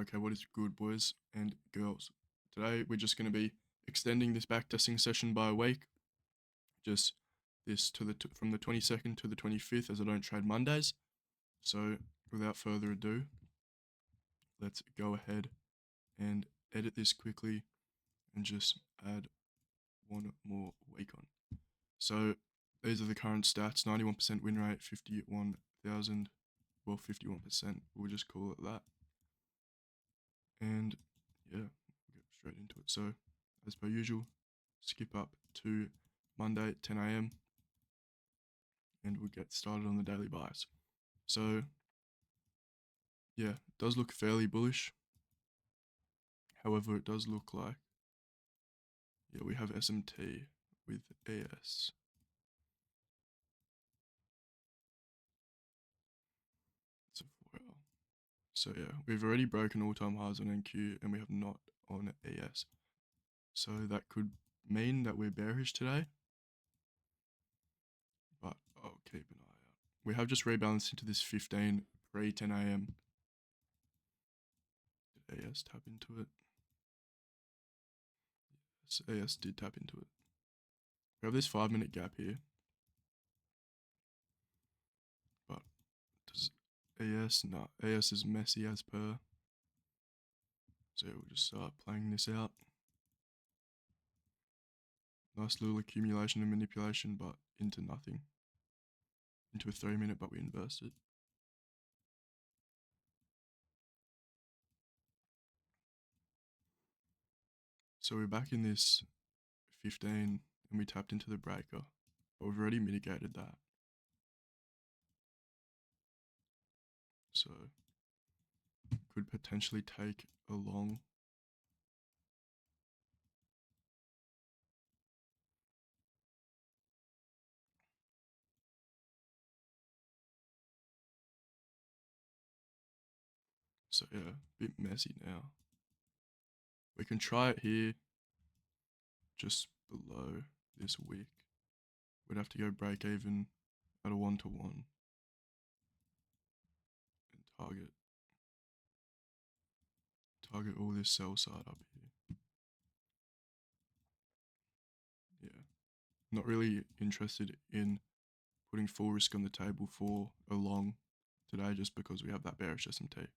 Okay, what is good, boys and girls? Today we're just going to be extending this backtesting session by a week. Just this to from the 22nd to the 25th, as I don't trade Mondays. So without further ado, let's go ahead and edit this quickly and just add one more week on. So these are the current stats: 91% win rate, 51,000, well 51%. We'll just call it that. And yeah, we'll get straight into it. So as per usual, skip up to Monday at 10 AM and we'll get started on the daily buys. So yeah, it does look fairly bullish. However, it does look like, yeah, we have SMT with AS. It's a 4 hour. So yeah, we've already broken all-time highs on NQ and we have not on AS. So that could mean that we're bearish today, but I'll keep an eye out. We have just rebalanced into this 15 pre 10 AM. Did AS tap into it? Yes, AS did tap into it. We have this 5-minute gap here, but does AS? No, AS is messy as per. So we'll just start playing this out. Nice little accumulation and manipulation, but into nothing. Into a 3-minute, but we inversed it. So we're back in this 15 and we tapped into the breaker, but we've already mitigated that. So could potentially take a long. So yeah, a bit messy now. We can try it here, just below this wick. We'd have to go break even at a 1-to-1 and target all this sell side up here. Yeah, not really interested in putting full risk on the table for a long today just because we have that bearish SMT.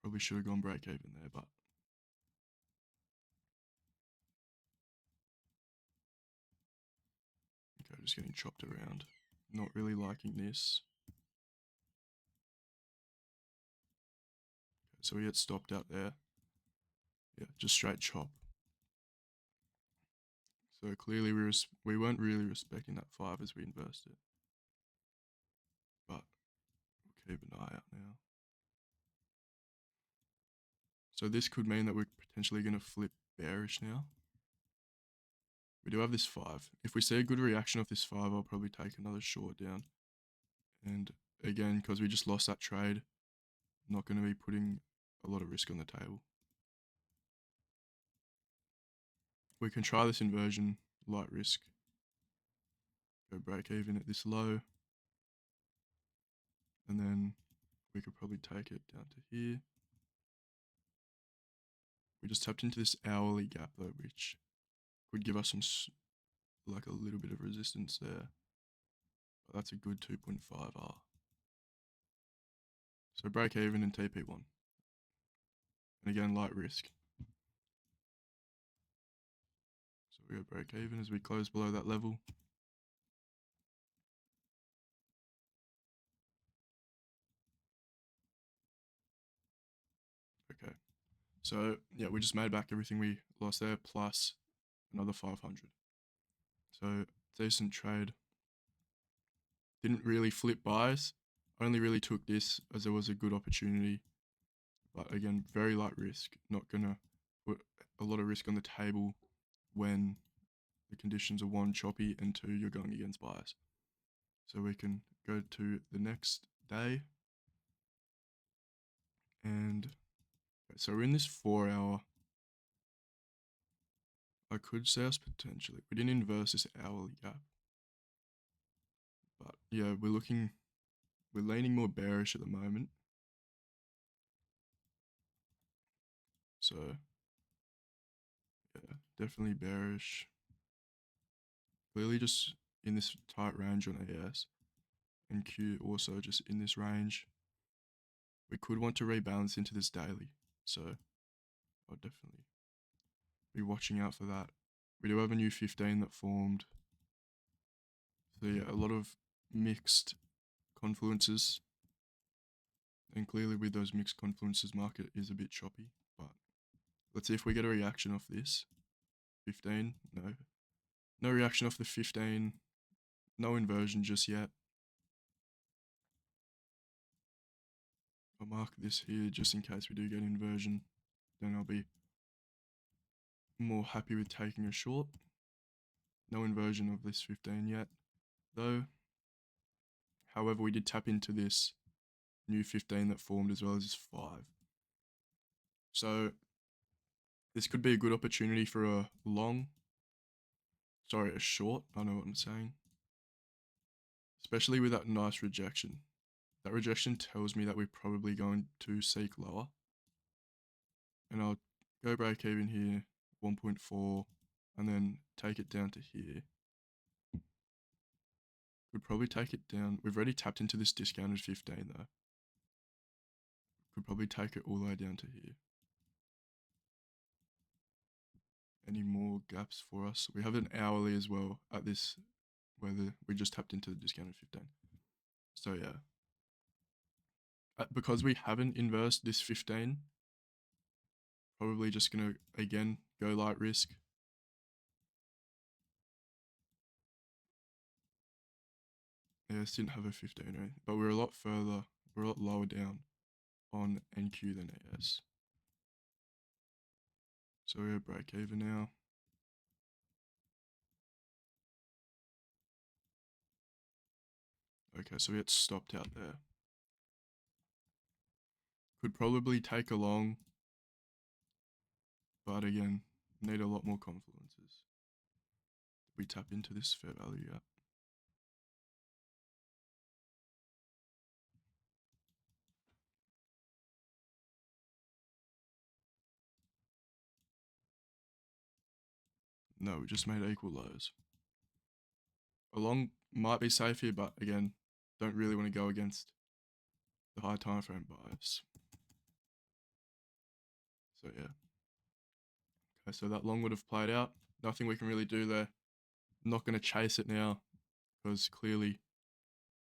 Probably should have gone break even there, but okay, just getting chopped around. Not really liking this. Okay, so we get stopped out there. Yeah, just straight chop. So clearly we weren't really respecting that 5 as we inversed it. But we'll keep an eye out now. So this could mean that we're potentially going to flip bearish now. We do have this 5. If we see a good reaction off this 5, I'll probably take another short down. And again, because we just lost that trade, I'm not going to be putting a lot of risk on the table. We can try this inversion, light risk. Go break even at this low. And then we could probably take it down to here. We just tapped into this hourly gap though, which would give us some, like a little bit of resistance there. But that's a good 2.5R. So break even in TP1. And again, light risk. So we go break even as we close below that level. Okay. So yeah, we just made back everything we lost there, plus another 500. So decent trade. Didn't really flip buys. Only really took this as there was a good opportunity. But again, very light risk. Not gonna put a lot of risk on the table when the conditions are 1, choppy, and 2, you're going against bias. So we can go to the next day. And so we're in this 4 hour. I could say us potentially. We didn't inverse this hourly gap. But yeah, we're leaning more bearish at the moment. So yeah, definitely bearish. Clearly just in this tight range on AS. And Q also just in this range. We could want to rebalance into this daily. So I'll definitely be watching out for that. We do have a new 15 that formed. So yeah, a lot of mixed confluences. And clearly with those mixed confluences, market is a bit choppy. But let's see if we get a reaction off this. 15, no. No reaction off the 15. No inversion just yet. I'll mark this here just in case we do get inversion. Then I'll be more happy with taking a short. No inversion of this 15 yet, though. However, we did tap into this new 15 that formed as well as this 5. So this could be a good opportunity for a short. I know what I'm saying. Especially with that nice rejection. That rejection tells me that we're probably going to seek lower. And I'll go break even here, 1.4, and then take it down to here. Could probably take it down. We've already tapped into this discounted 15 though. Could probably take it all the way down to here. Any more gaps for us? We have an hourly as well at this, we just tapped into the discounted 15. So yeah. Because we haven't inversed this 15, probably just gonna, again, go light risk. AS didn't have a 15, right? But we're a lot lower down on NQ than AS. So we're at break even now. Okay, so we get stopped out there. Could probably take a long, but again, need a lot more confluences. We tap into this fair value gap. No, we just made equal lows. A long might be safe here, but again, don't really want to go against the high time frame bias. So yeah. Okay, so that long would have played out. Nothing we can really do there. Not going to chase it now because clearly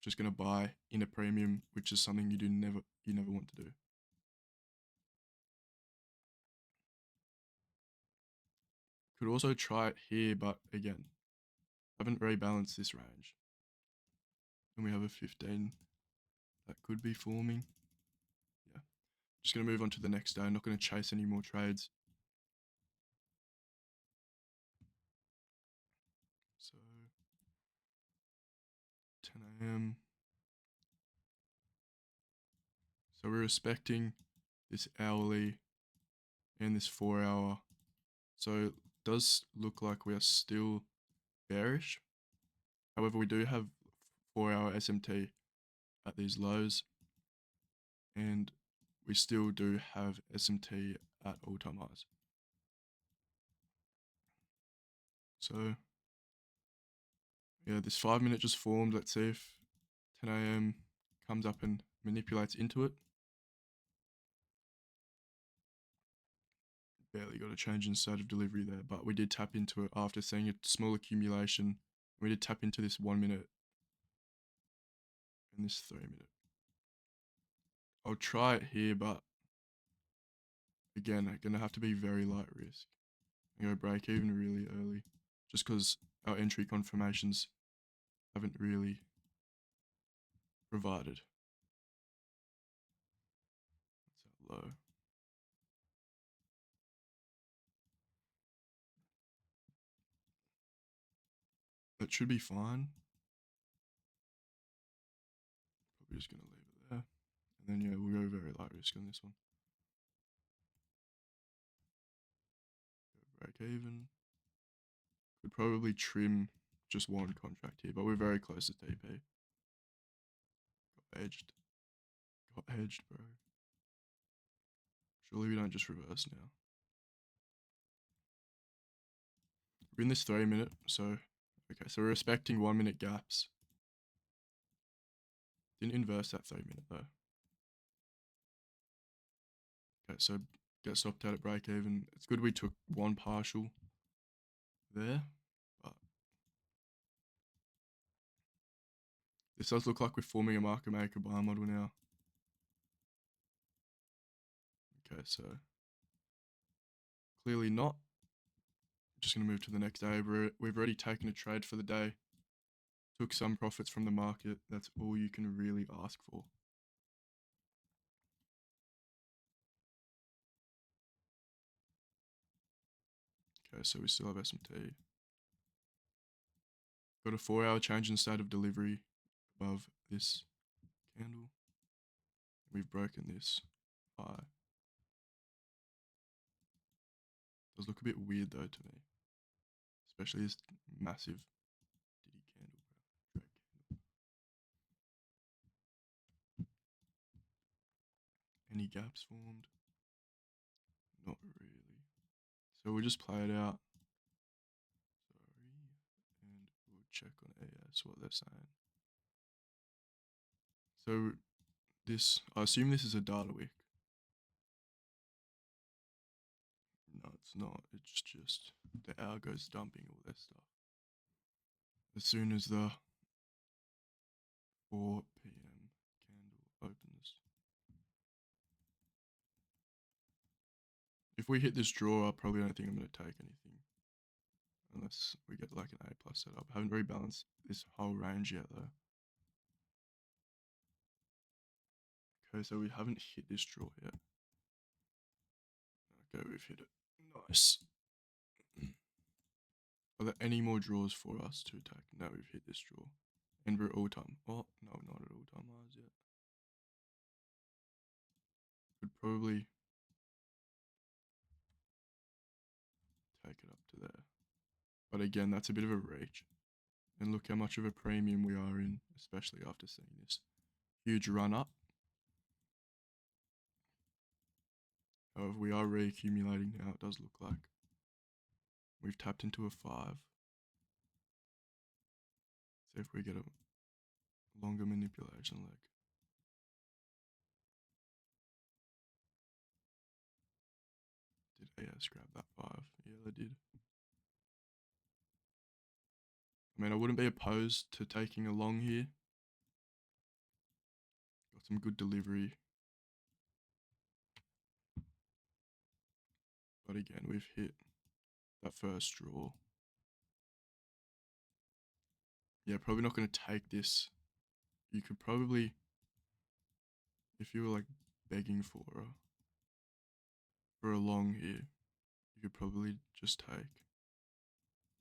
just going to buy in a premium, which is something you never want to do. Could also try it here, but again, haven't rebalanced this range. And we have a 15 that could be forming. Yeah. Just going to move on to the next day. I'm not going to chase any more trades. So 10 AM. So we're respecting this hourly and this 4-hour. So it does look like we are still bearish. However, we do have 4-hour SMT at these lows. And we still do have SMT at all-time highs. So yeah, this 5-minute just formed. Let's see if 10 AM comes up and manipulates into it. Barely got a change in state of delivery there, but we did tap into it after seeing a small accumulation. We did tap into this 1 minute and this 3-minute. I'll try it here, but again, I'm gonna have to be very light risk. I'm gonna break even really early, just because our entry confirmations haven't really provided. That's low. That should be fine. Probably just gonna leave it there. And then yeah, we'll go very light risk on this one. Go break even. Could probably trim just one contract here, but we're very close to TP. Got edged. Got edged, bro. Surely we don't just reverse now. We're in this 3 minute, so okay, so we're respecting 1 minute gaps. Didn't inverse that 3 minute though. Okay, so get stopped out at break even. It's good we took one partial there, but this does look like we're forming a market maker buy model now. Okay, so clearly not. Just gonna move to the next day. We've already taken a trade for the day. Took some profits from the market. That's all you can really ask for. Okay, so we still have SMT. Got a 4-hour change in state of delivery above this candle. We've broken this high. Does look a bit weird though to me, especially this massive diddy candle, bro. Any gaps formed? Not really. So we'll just play it out. Sorry, and we'll check on AS what they're saying. So this, I assume this is a data wick. No, it's not. It's just the algo's dumping all their stuff. As soon as the 4 p.m. candle opens. If we hit this draw, I probably don't think I'm going to take anything. Unless we get like an A plus setup. I haven't rebalanced this whole range yet though. Okay, so we haven't hit this draw yet. Okay, we've hit it. Nice. Are there any more draws for us to attack? No, we've hit this draw. And we're all time. Oh, no, not at all time highs yet. Could probably take it up to there. But again, that's a bit of a reach. And look how much of a premium we are in, especially after seeing this huge run up. However, we are reaccumulating now, it does look like. We've tapped into a 5. See if we get a longer manipulation leg. Did AS grab that 5? Yeah, they did. I mean, I wouldn't be opposed to taking a long here. Got some good delivery. But again, we've hit that first draw. Yeah, probably not going to take this. You could probably, if you were like begging for a long here, you could probably just take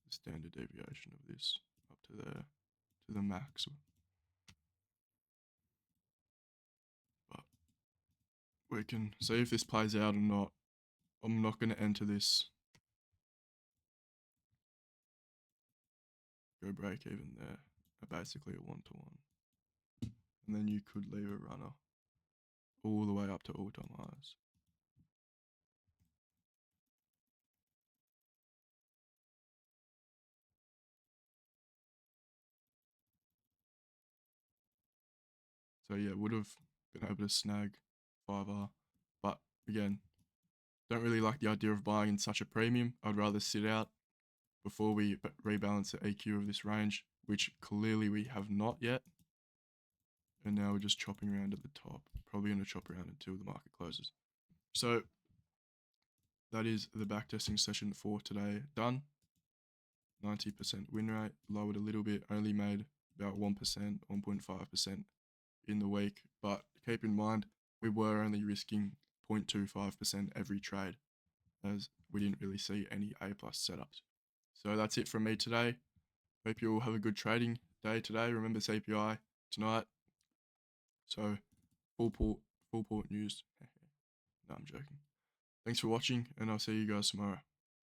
the standard deviation of this up to there, to the max. But we can see if this plays out or not. I'm not going to enter this. Go break even there. Basically a 1-to-1. And then you could leave a runner all the way up to all-time highs. So yeah, would have been able to snag 5R. But again, don't really like the idea of buying in such a premium. I'd rather sit out before we rebalance the AQ of this range, which clearly we have not yet. And now we're just chopping around at the top. Probably going to chop around until the market closes. So that is the backtesting session for today done. 90% win rate, lowered a little bit, only made about 1%, 1.5% in the week. But keep in mind, we were only risking 0.25% every trade, as we didn't really see any A+ setups. So that's it from me today. Hope you all have a good trading day today. Remember CPI tonight. So full port news. No, I'm joking. Thanks for watching, and I'll see you guys tomorrow.